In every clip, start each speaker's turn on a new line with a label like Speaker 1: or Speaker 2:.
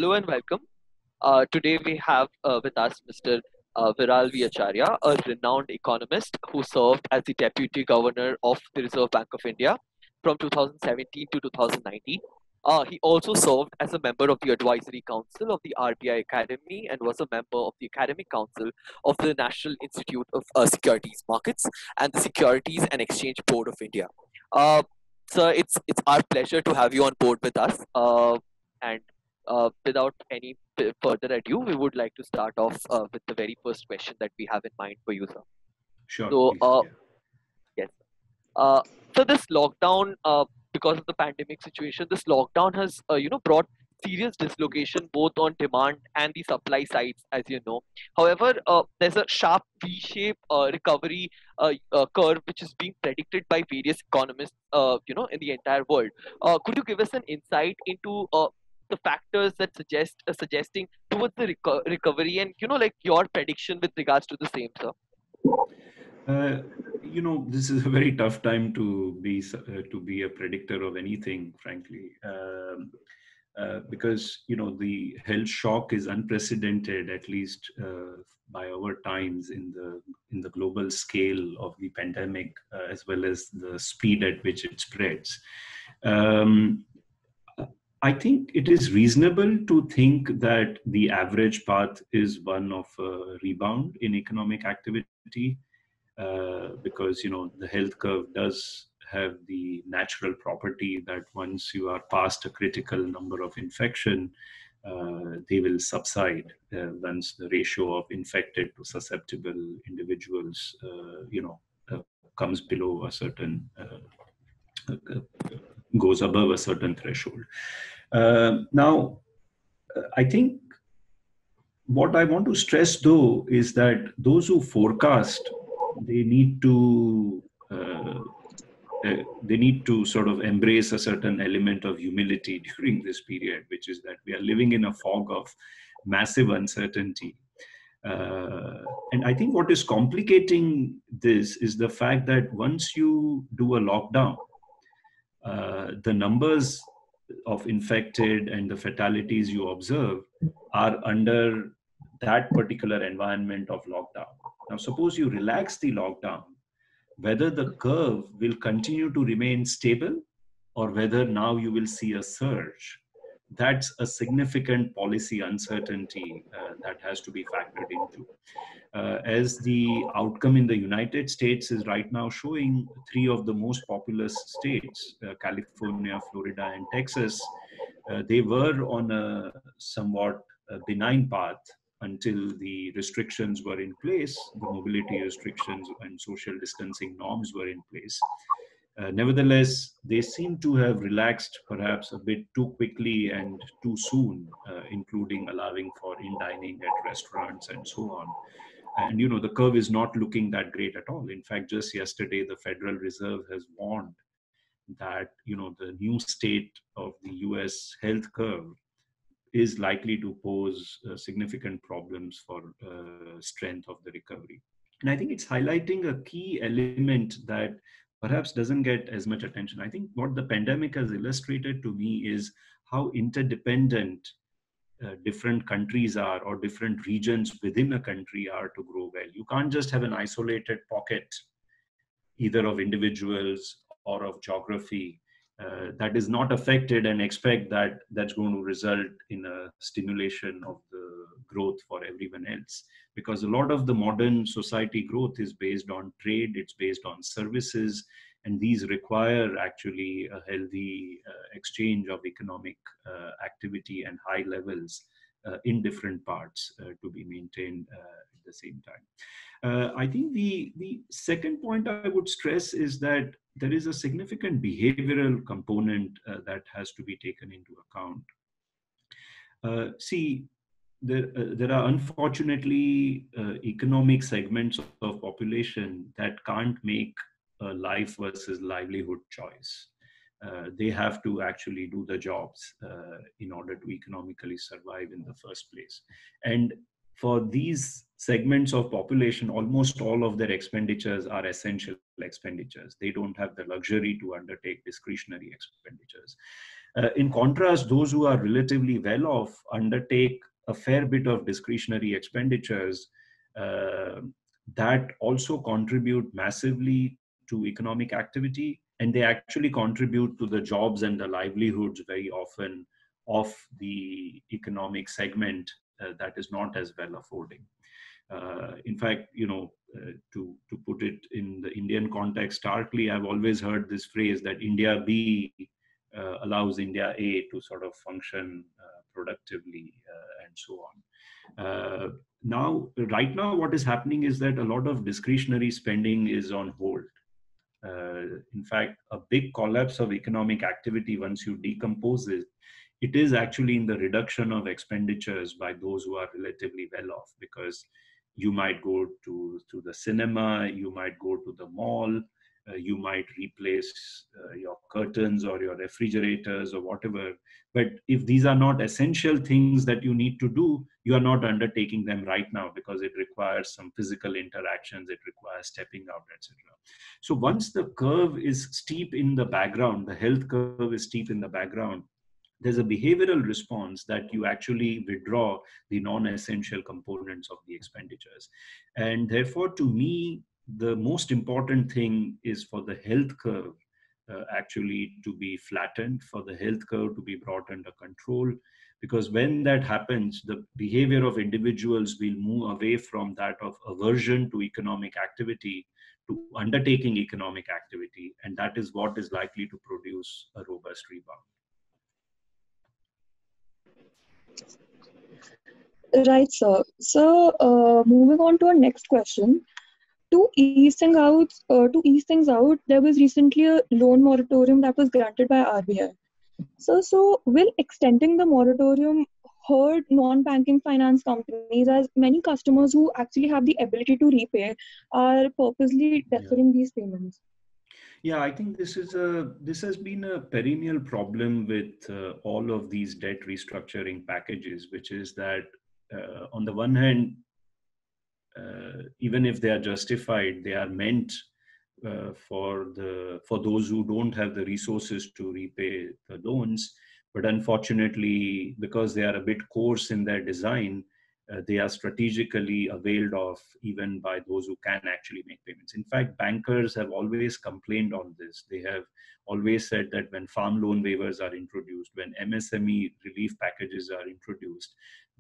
Speaker 1: Hello and welcome. Today we have with us Mr. Viral V. Acharya, a renowned economist who served as the Deputy Governor of the Reserve Bank of India from 2017 to 2019. He also served as a member of the Advisory Council of the RBI Academy and was a member of the Academic Council of the National Institute of Securities Markets and the Securities and Exchange Board of India. Uh, so it's our pleasure to have you on board with us. And Without any further ado, we would like to start off with the very first question that we have in mind for you, sir.
Speaker 2: Sure,
Speaker 1: So,
Speaker 2: please. Yeah.
Speaker 1: yes. Uh, so this lockdown, because of the pandemic situation, this lockdown has, brought serious dislocation both on demand and the supply sides, as you know. However, there's a sharp V-shaped recovery curve which is being predicted by various economists, in the entire world. Could you give us an insight into the factors that suggesting towards the recovery, and like your prediction with regards to the same, sir?
Speaker 2: This is a very tough time to be a predictor of anything, frankly, because the health shock is unprecedented, at least by our times in the global scale of the pandemic, as well as the speed at which it spreads. I think it is reasonable to think that the average path is one of a rebound in economic activity. Because the health curve does have the natural property that once you are past a critical number of infection, they will subside once the ratio of infected to susceptible individuals, comes below a certain, goes above a certain threshold. Now, I think what I want to stress, though, is that those who forecast, they need to sort of embrace a certain element of humility during this period, which is that we are living in a fog of massive uncertainty. And I think what is complicating this is the fact that once you do a lockdown, the numbers of infected and the fatalities you observe are under that particular environment of lockdown. Now, suppose you relax the lockdown, whether the curve will continue to remain stable or whether now you will see a surge, that's a significant policy uncertainty that has to be factored into. As the outcome in the United States is right now showing, three of the most populous states, California, Florida, and Texas, they were on a somewhat benign path until the restrictions were in place, the mobility restrictions and social distancing norms were in place. Nevertheless, they seem to have relaxed perhaps a bit too quickly and too soon, including allowing for in-dining at restaurants and so on. And the curve is not looking that great at all. In fact, just yesterday, the Federal Reserve has warned that the new state of the US health curve is likely to pose significant problems for strength of the recovery. And I think it's highlighting a key element that perhaps doesn't get as much attention. I think what the pandemic has illustrated to me is how interdependent different countries are, or different regions within a country are, to grow well. You can't just have an isolated pocket, either of individuals or of geography, that is not affected and expect that that's going to result in a stimulation of the growth for everyone else. Because a lot of the modern society growth is based on trade, it's based on services, and these require actually a healthy exchange of economic activity and high levels in different parts to be maintained at the same time. I think the second point I would stress is that there is a significant behavioral component that has to be taken into account. There are unfortunately economic segments of population that can't make a life versus livelihood choice. They have to actually do the jobs in order to economically survive in the first place. And for these segments of population, almost all of their expenditures are essential expenditures. They don't have the luxury to undertake discretionary expenditures. In contrast, those who are relatively well off undertake a fair bit of discretionary expenditures uh, that also contribute massively to economic activity, and they actually contribute to the jobs and the livelihoods very often of the economic segment that is not as well affording. In fact, to put it in the Indian context starkly, I've always heard this phrase that India B allows India A to sort of function productively and so on. Right now, what is happening is that a lot of discretionary spending is on hold. In fact, a big collapse of economic activity, once you decompose it, it is actually in the reduction of expenditures by those who are relatively well off, because you might go to the cinema, you might go to the mall, you might replace your curtains or your refrigerators or whatever. But if these are not essential things that you need to do, you are not undertaking them right now because it requires some physical interactions, it requires stepping out, etc. So once the curve is steep in the background, the health curve is steep in the background, there's a behavioral response that you actually withdraw the non-essential components of the expenditures. And therefore, to me, the most important thing is for the health curve actually to be flattened, for the health curve to be brought under control. Because when that happens, the behavior of individuals will move away from that of aversion to economic activity to undertaking economic activity. And that is what is likely to produce a robust rebound.
Speaker 3: Right, sir. So, moving on to our next question. To ease things out, there was recently a loan moratorium that was granted by RBI. So will extending the moratorium hurt non-banking finance companies, as many customers who actually have the ability to repay are purposely deferring these payments?
Speaker 2: Yeah, I think this has been a perennial problem with all of these debt restructuring packages, which is that on the one hand, even if they are justified, they are meant for those who don't have the resources to repay the loans. But unfortunately, because they are a bit coarse in their design, they are strategically availed of even by those who can actually make payments. In fact, bankers have always complained on this. They have always said that when farm loan waivers are introduced, when MSME relief packages are introduced,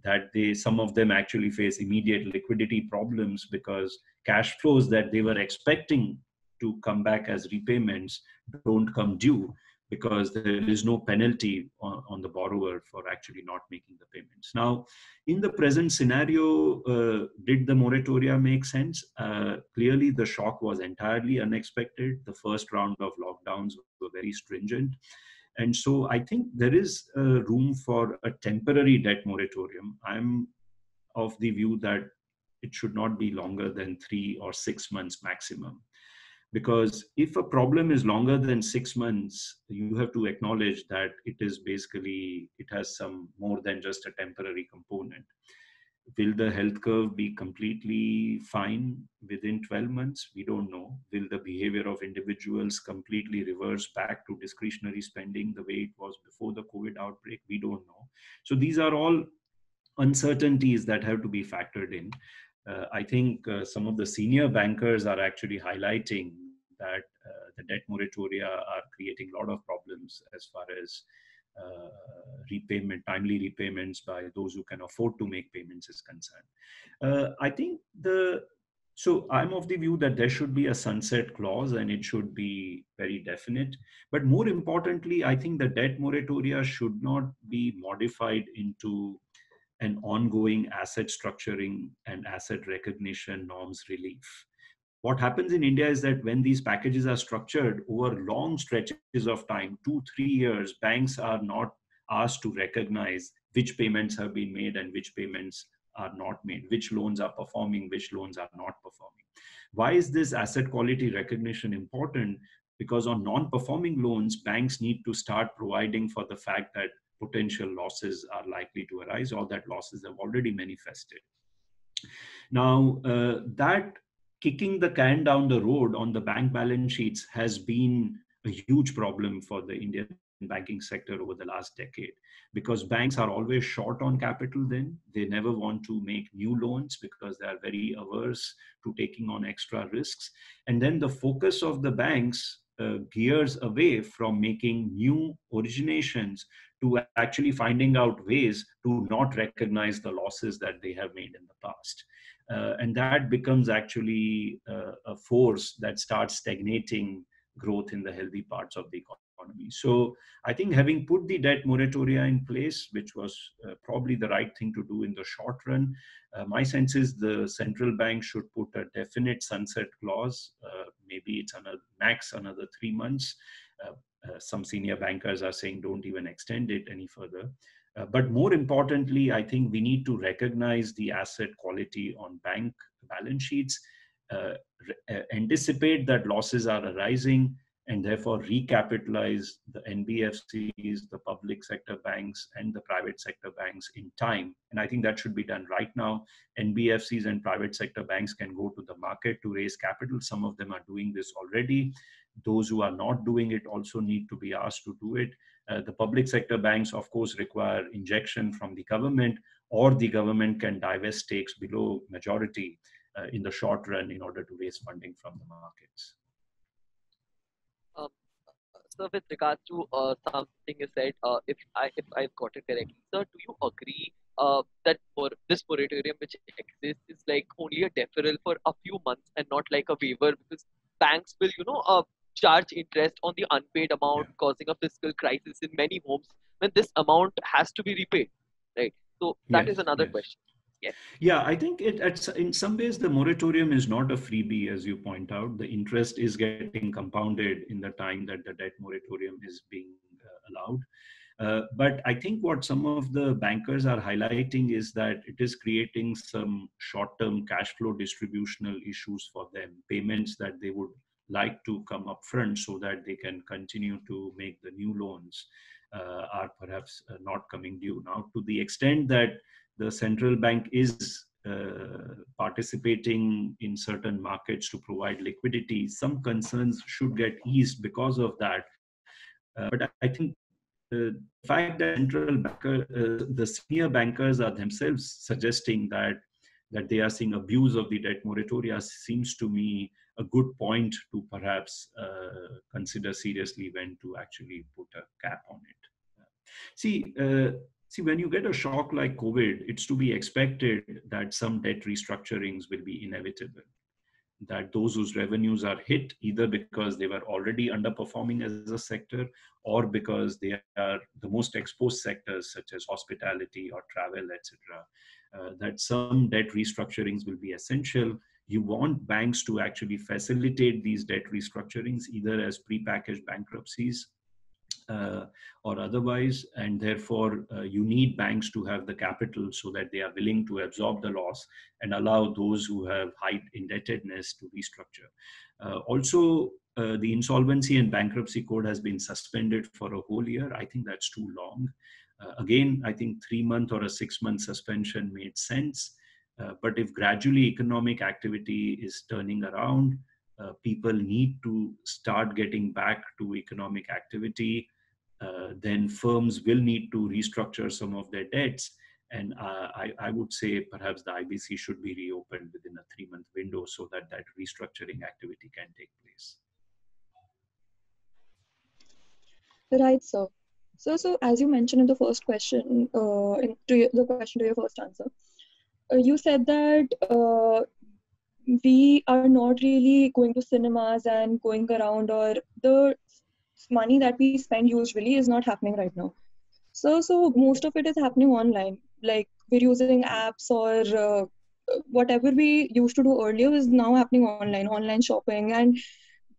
Speaker 2: that some of them actually face immediate liquidity problems because cash flows that they were expecting to come back as repayments don't come due, because there is no penalty on the borrower for actually not making the payments. Now, in the present scenario, did the moratoria make sense? Clearly, the shock was entirely unexpected. The first round of lockdowns were very stringent. And so I think there is room for a temporary debt moratorium. I'm of the view that it should not be longer than 3 or 6 months maximum. Because if a problem is longer than 6 months, you have to acknowledge that it has some more than just a temporary component. Will the health curve be completely fine within 12 months? We don't know. Will the behavior of individuals completely reverse back to discretionary spending the way it was before the COVID outbreak? We don't know. So these are all uncertainties that have to be factored in. I think some of the senior bankers are actually highlighting that the debt moratoria are creating a lot of problems as far as timely repayments by those who can afford to make payments is concerned. I think so I'm of the view that there should be a sunset clause and it should be very definite. But more importantly, I think the debt moratoria should not be modified into an ongoing asset structuring and asset recognition norms relief. What happens in India is that when these packages are structured over long stretches of time, 2-3 years, banks are not asked to recognize which payments have been made and which payments are not made, which loans are performing, which loans are not performing. Why is this asset quality recognition important? Because on non-performing loans, banks need to start providing for the fact that potential losses are likely to arise or that losses have already manifested. Now, that kicking the can down the road on the bank balance sheets has been a huge problem for the Indian banking sector over the last decade, because banks are always short on capital. Then they never want to make new loans because they are very averse to taking on extra risks. And then the focus of the banks gears away from making new originations to actually finding out ways to not recognize the losses that they have made in the past. And that becomes actually a force that starts stagnating growth in the healthy parts of the economy. So I think having put the debt moratoria in place, which was probably the right thing to do in the short run, my sense is the central bank should put a definite sunset clause. Maybe it's max another 3 months. Some senior bankers are saying don't even extend it any further. But more importantly, I think we need to recognize the asset quality on bank balance sheets, anticipate that losses are arising, and therefore recapitalize the NBFCs, the public sector banks, and the private sector banks in time. And I think that should be done right now. NBFCs and private sector banks can go to the market to raise capital. Some of them are doing this already. Those who are not doing it also need to be asked to do it. The public sector banks, of course, require injection from the government, or the government can divest stakes below majority in the short run in order to raise funding from the markets.
Speaker 1: So with regards to something you said, if I've got it correctly, sir, do you agree that for this moratorium which exists is like only a deferral for a few months and not like a waiver, because banks will charge interest on the unpaid amount, causing a fiscal crisis in many homes when this amount has to be repaid, right? So that is another question. Yes.
Speaker 2: Yeah, I think in some ways the moratorium is not a freebie, as you point out. The interest is getting compounded in the time that the debt moratorium is being allowed. But I think what some of the bankers are highlighting is that it is creating some short-term cash flow distributional issues for them, payments that they would like to come up front so that they can continue to make the new loans are perhaps not coming due. Now, to the extent that the central bank is participating in certain markets to provide liquidity, some concerns should get eased because of that. But I think the fact that the senior bankers are themselves suggesting that they are seeing abuse of the debt moratoria seems to me a good point to perhaps consider seriously when to actually put a cap on it. See, when you get a shock like COVID, it's to be expected that some debt restructurings will be inevitable. That those whose revenues are hit either because they were already underperforming as a sector or because they are the most exposed sectors such as hospitality or travel, etc., that some debt restructurings will be essential. You want banks to actually facilitate these debt restructurings either as prepackaged bankruptcies or otherwise, and therefore you need banks to have the capital so that they are willing to absorb the loss and allow those who have high indebtedness to restructure. Also, the Insolvency and Bankruptcy Code has been suspended for a whole year. I think that's too long. Again, I think 3-month or a 6-month suspension made sense. But if gradually economic activity is turning around, people need to start getting back to economic activity. Then firms will need to restructure some of their debts. And I would say perhaps the IBC should be reopened within a 3-month window so that that restructuring activity can take place.
Speaker 3: Right, sir. So as you mentioned in the first question, the question to your first answer, you said that we are not really going to cinemas and going around, or the money that we spend usually is not happening right now. So most of it is happening online. Like we're using apps or whatever we used to do earlier is now happening online shopping. And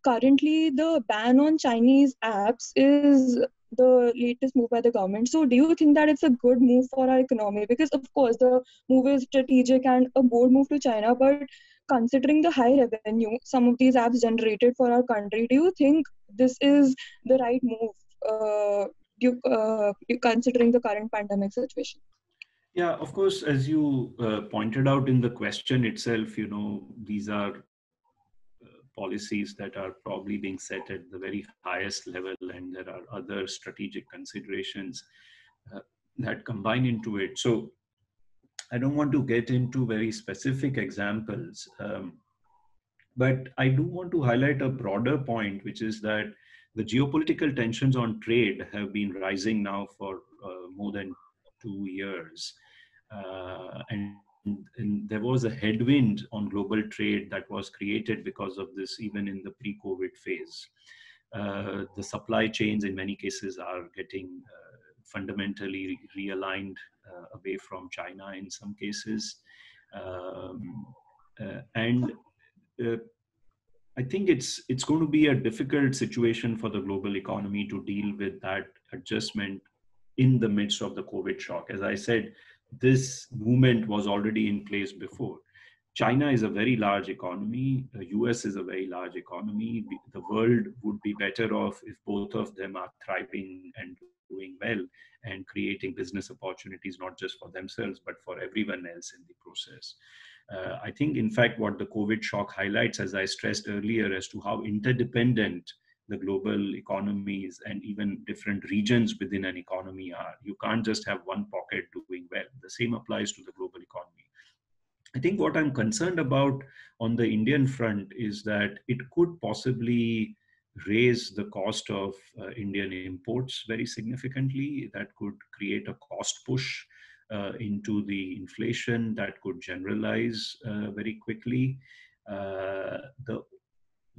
Speaker 3: currently the ban on Chinese apps is the latest move by the government. So do you think that it's a good move for our economy? Because of course the move is strategic and a bold move to China, but considering the high revenue some of these apps generated for our country, do you think this is the right move, considering the current pandemic situation?
Speaker 2: Yeah, of course, as you pointed out in the question itself, these are policies that are probably being set at the very highest level, and there are other strategic considerations that combine into it. So I don't want to get into very specific examples, but I do want to highlight a broader point, which is that the geopolitical tensions on trade have been rising now for more than 2 years. And there was a headwind on global trade that was created because of this, even in the pre-COVID phase. The supply chains in many cases are getting fundamentally realigned away from China in some cases. And I think it's going to be a difficult situation for the global economy to deal with that adjustment in the midst of the COVID shock. As I said, this movement was already in place before. China is a very large economy. The US is a very large economy. The world would be better off if both of them are thriving and doing well and creating business opportunities, not just for themselves, but for everyone else in the process. I think, in fact, what the COVID shock highlights, as I stressed earlier, as to how interdependent the global economies and even different regions within an economy are. You can't just have one pocket doing well. The same applies to the global economy. I think what I'm concerned about on the Indian front is that it could possibly raise the cost of Indian imports very significantly. That could create a cost push into the inflation that could generalize very quickly. The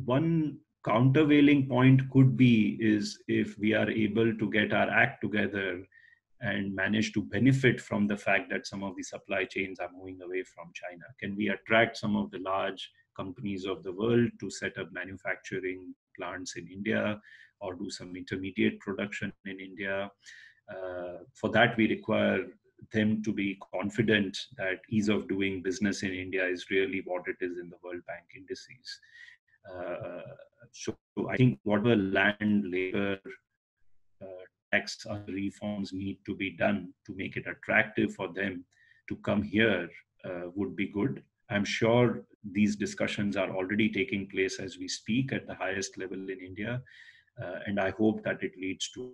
Speaker 2: one countervailing point could be is if we are able to get our act together and manage to benefit from the fact that some of the supply chains are moving away from China. Can we attract some of the large companies of the world to set up manufacturing plants in India or do some intermediate production in India? For that, we require them to be confident that ease of doing business in India is really what it is in the World Bank indices. So I think whatever land, labor, tax reforms need to be done to make it attractive for them to come here would be good. I'm sure these discussions are already taking place as we speak at the highest level in India. And I hope that it leads to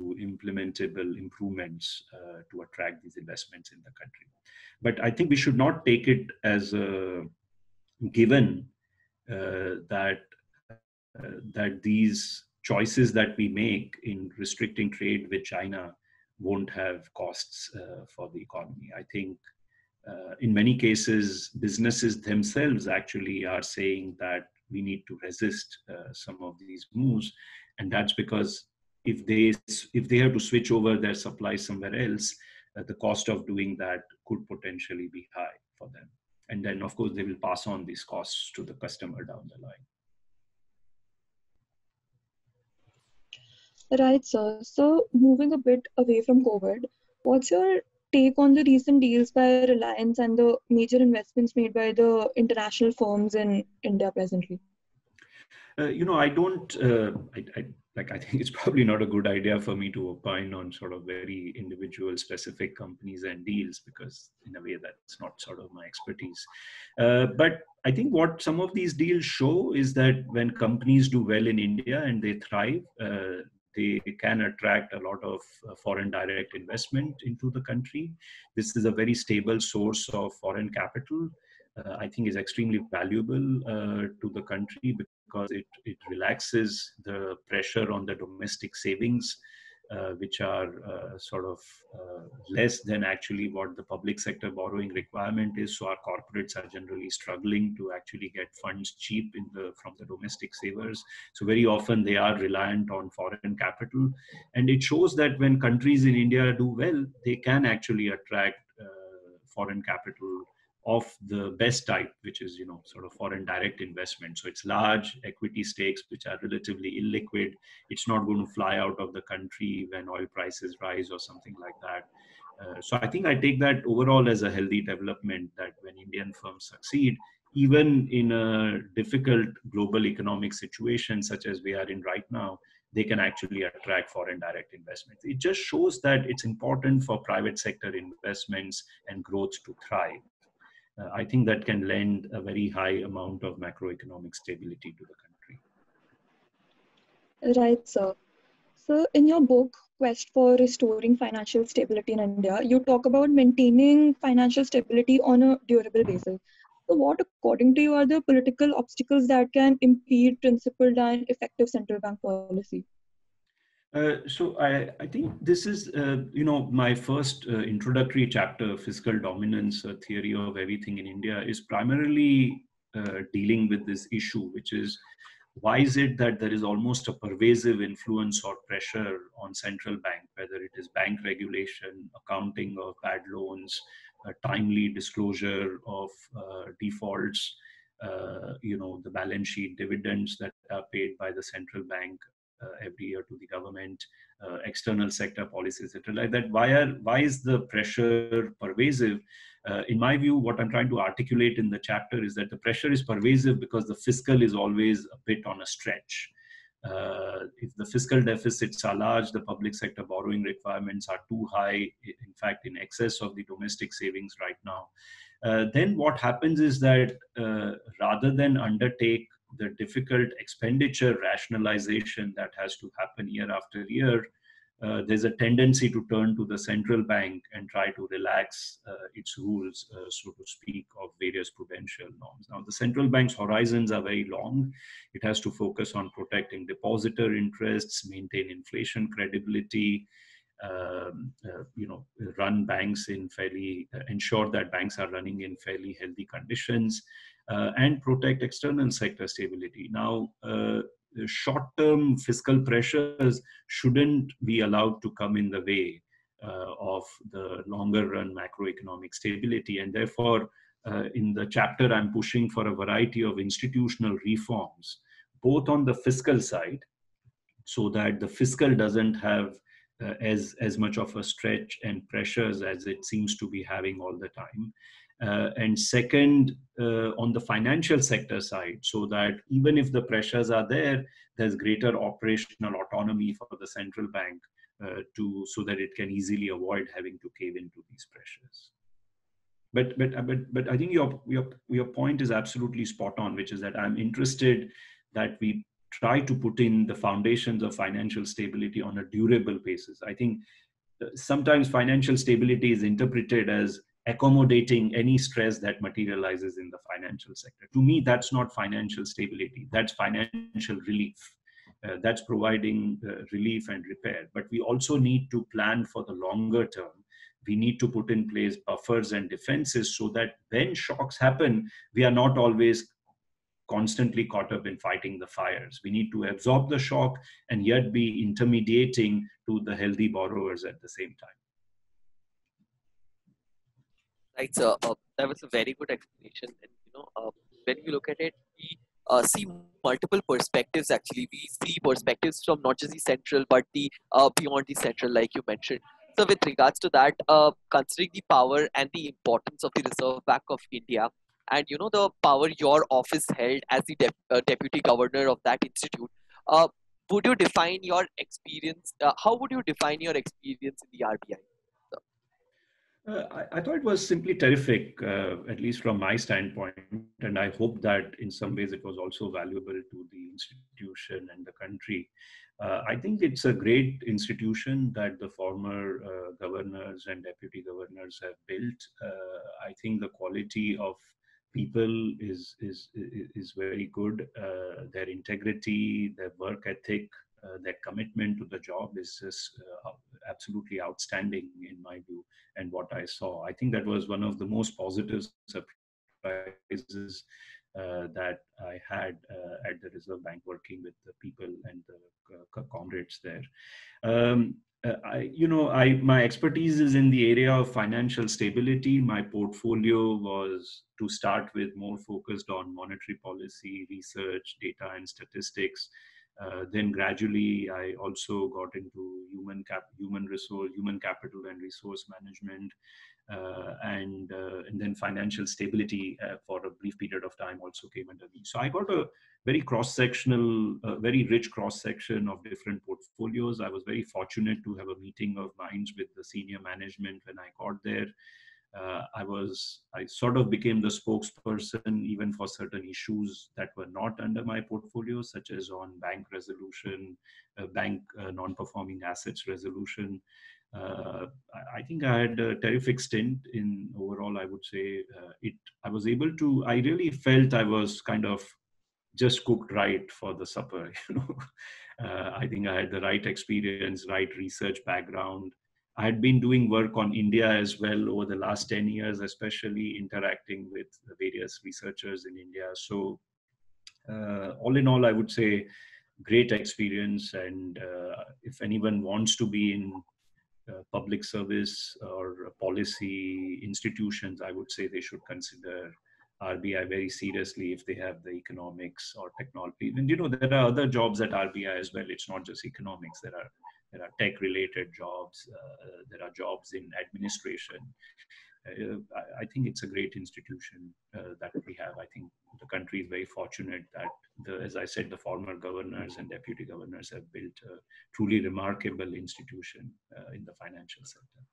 Speaker 2: implementable improvements to attract these investments in the country. But I think we should not take it as a given that these choices that we make in restricting trade with China won't have costs for the economy. I think in many cases, businesses themselves actually are saying that we need to resist some of these moves. And that's because if they have to switch over their supply somewhere else, the cost of doing that could potentially be high for them. And then, of course, they will pass on these costs to the customer down the line.
Speaker 3: Right, sir. So moving a bit away from COVID, what's your take on the recent deals by Reliance and the major investments made by the international firms in India presently?
Speaker 2: I don't, I think it's probably not a good idea for me to opine on sort of very individual specific companies and deals, because in a way that's not sort of my expertise. But I think what some of these deals show is that when companies do well in India and they thrive, they can attract a lot of foreign direct investment into the country. This is a very stable source of foreign capital. I think is extremely valuable to the country because it relaxes the pressure on the domestic savings, which are sort of less than actually what the public sector borrowing requirement is. So our corporates are generally struggling to actually get funds cheap from the domestic savers. So very often they are reliant on foreign capital. And it shows that when countries in India do well, they can actually attract foreign capital of the best type, which is, sort of foreign direct investment. So it's large equity stakes, which are relatively illiquid. It's not going to fly out of the country when oil prices rise or something like that. So I think I take that overall as a healthy development, that when Indian firms succeed, even in a difficult global economic situation such as we are in right now, they can actually attract foreign direct investments. It just shows that it's important for private sector investments and growth to thrive. I think that can lend a very high amount of macroeconomic stability to the country.
Speaker 3: Right, sir. So, in your book, Quest for Restoring Financial Stability in India, you talk about maintaining financial stability on a durable basis. So, what, according to you, are the political obstacles that can impede principled and effective central bank policy?
Speaker 2: So I think this is, my first introductory chapter, Fiscal Dominance, a Theory of Everything in India, is primarily dealing with this issue, which is why is it that there is almost a pervasive influence or pressure on central bank, whether it is bank regulation, accounting of bad loans, timely disclosure of defaults, the balance sheet dividends that are paid by the central bank every year to the government, external sector policies, etc. Like that. Why is the pressure pervasive? In my view, what I'm trying to articulate in the chapter is that the pressure is pervasive because the fiscal is always a bit on a stretch. If the fiscal deficits are large, the public sector borrowing requirements are too high, in fact, in excess of the domestic savings right now, then what happens is that rather than undertake the difficult expenditure rationalization that has to happen year after year, there's a tendency to turn to the central bank and try to relax its rules, so to speak, of various prudential norms. Now, the central bank's horizons are very long. It has to focus on protecting depositor interests, maintain inflation credibility, run banks in fairly, ensure that banks are running in fairly healthy conditions, and protect external sector stability. Now, short-term fiscal pressures shouldn't be allowed to come in the way of the longer-run macroeconomic stability, and therefore, in the chapter, I'm pushing for a variety of institutional reforms, both on the fiscal side, so that the fiscal doesn't have as much of a stretch and pressures as it seems to be having all the time. And second, on the financial sector side, so that even if the pressures are there, there's greater operational autonomy for the central bank so that it can easily avoid having to cave into these pressures. But I think your point is absolutely spot on, which is that I'm interested that we try to put in the foundations of financial stability on a durable basis. I think sometimes financial stability is interpreted as accommodating any stress that materializes in the financial sector. To me, that's not financial stability. That's financial relief. That's providing relief and repair. But we also need to plan for the longer term. We need to put in place buffers and defenses so that when shocks happen, we are not always constantly caught up in fighting the fires. We need to absorb the shock and yet be intermediating to the healthy borrowers at the same time.
Speaker 1: Right, so that was a very good explanation. And when you look at it, we see multiple perspectives. Actually, we see perspectives from not just the central, but the beyond the central, like you mentioned. So, with regards to that, considering the power and the importance of the Reserve Bank of India, and the power your office held as the deputy governor of that institute, would you define your experience? How would you define your experience in the RBI?
Speaker 2: I thought it was simply terrific, at least from my standpoint, and I hope that in some ways it was also valuable to the institution and the country. I think it's a great institution that the former governors and deputy governors have built. I think the quality of people is very good. Their integrity, their work ethic, their commitment to the job is just absolutely outstanding in my view and what I saw. I think that was one of the most positive surprises that I had at the Reserve Bank, working with the people and the comrades there. My expertise is in the area of financial stability. My portfolio was to start with more focused on monetary policy, research, data and statistics. Then gradually, I also got into human capital and resource management, and then financial stability for a brief period of time also came under me. So I got a very very rich cross section of different portfolios. I was very fortunate to have a meeting of minds with the senior management when I got there. I sort of became the spokesperson even for certain issues that were not under my portfolio, such as on bank resolution, bank non-performing assets resolution. I think I had a terrific stint in overall. I would say I was able to. I really felt I was kind of just cooked right for the supper. I think I had the right experience, right research background. I had been doing work on India as well over the last 10 years, especially interacting with the various researchers in India. So all in all, I would say great experience. And if anyone wants to be in public service or policy institutions, I would say they should consider RBI very seriously if they have the economics or technology. And there are other jobs at RBI as well. It's not just economics. There are tech-related jobs. There are jobs in administration. I think it's a great institution that we have. I think the country is very fortunate that, as I said, the former governors and deputy governors have built a truly remarkable institution in the financial sector.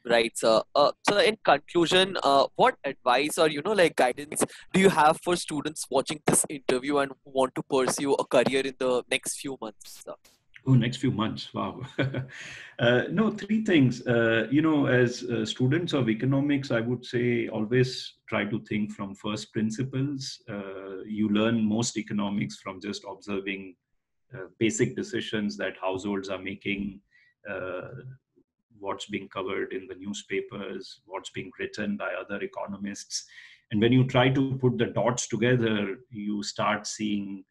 Speaker 1: Right, sir. So in conclusion, what advice or guidance do you have for students watching this interview and who want to pursue a career in the next few months, sir?
Speaker 2: Oh, next few months. Wow. No, three things. As students of economics, I would say always try to think from first principles. You learn most economics from just observing basic decisions that households are making, what's being covered in the newspapers, what's being written by other economists. And when you try to put the dots together, you start seeing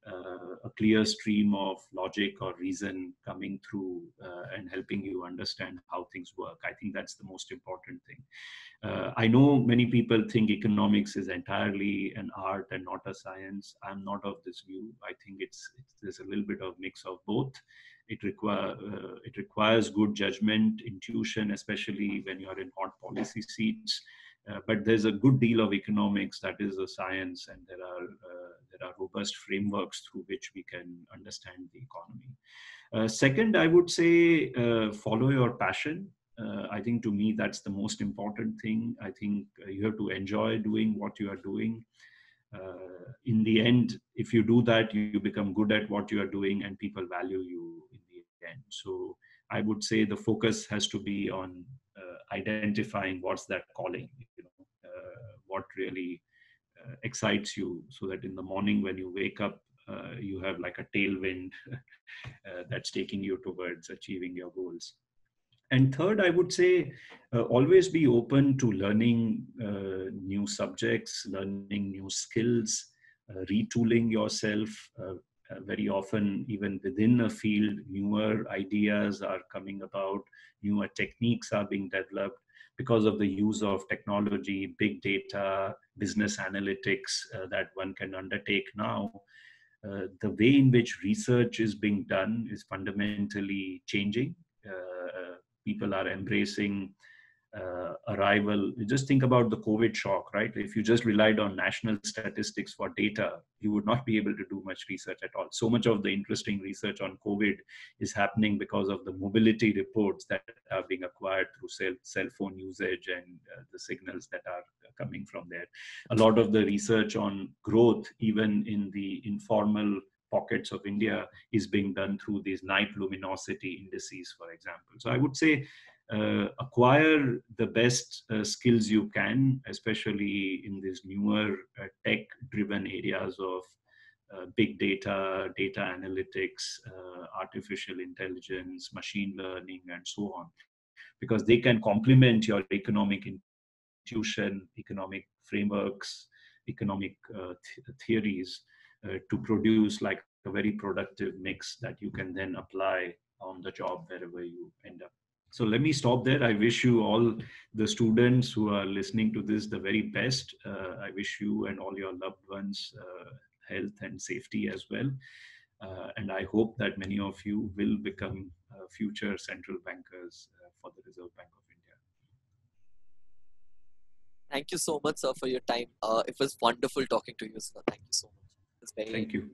Speaker 2: a clear stream of logic or reason coming through and helping you understand how things work. I think that's the most important thing. I know many people think economics is entirely an art and not a science. I'm not of this view. I think there's a little bit of mix of both. It requires good judgment, intuition, especially when you're in hot policy seats. But there's a good deal of economics that is a science, and there are robust frameworks through which we can understand the economy. Second, I would say follow your passion. I think to me that's the most important thing. I think you have to enjoy doing what you are doing. In the end, if you do that, you become good at what you are doing, and people value you in the end. So I would say the focus has to be on identifying what's that calling, what really excites you, so that in the morning when you wake up, you have like a tailwind that's taking you towards achieving your goals. And third, I would say always be open to learning new subjects, learning new skills, retooling yourself. Very often, even within a field, newer ideas are coming about, newer techniques are being developed because of the use of technology, big data, business analytics that one can undertake now. The way in which research is being done is fundamentally changing. People are embracing arrival. Just think about the COVID shock, right? If you just relied on national statistics for data, you would not be able to do much research at all. So much of the interesting research on COVID is happening because of the mobility reports that are being acquired through cell phone usage and the signals that are coming from there. A lot of the research on growth, even in the informal pockets of India, is being done through these night luminosity indices, for example. So I would say acquire the best skills you can, especially in these newer tech-driven areas of big data, data analytics, artificial intelligence, machine learning, and so on, because they can complement your economic intuition, economic frameworks, economic theories to produce like a very productive mix that you can then apply on the job wherever you end up. So let me stop there. I wish you all the students who are listening to this the very best. I wish you and all your loved ones health and safety as well. And I hope that many of you will become future central bankers for the Reserve Bank of India.
Speaker 1: Thank you so much, sir, for your time. It was wonderful talking to you, sir. Thank you so much. It was very
Speaker 2: Thank you.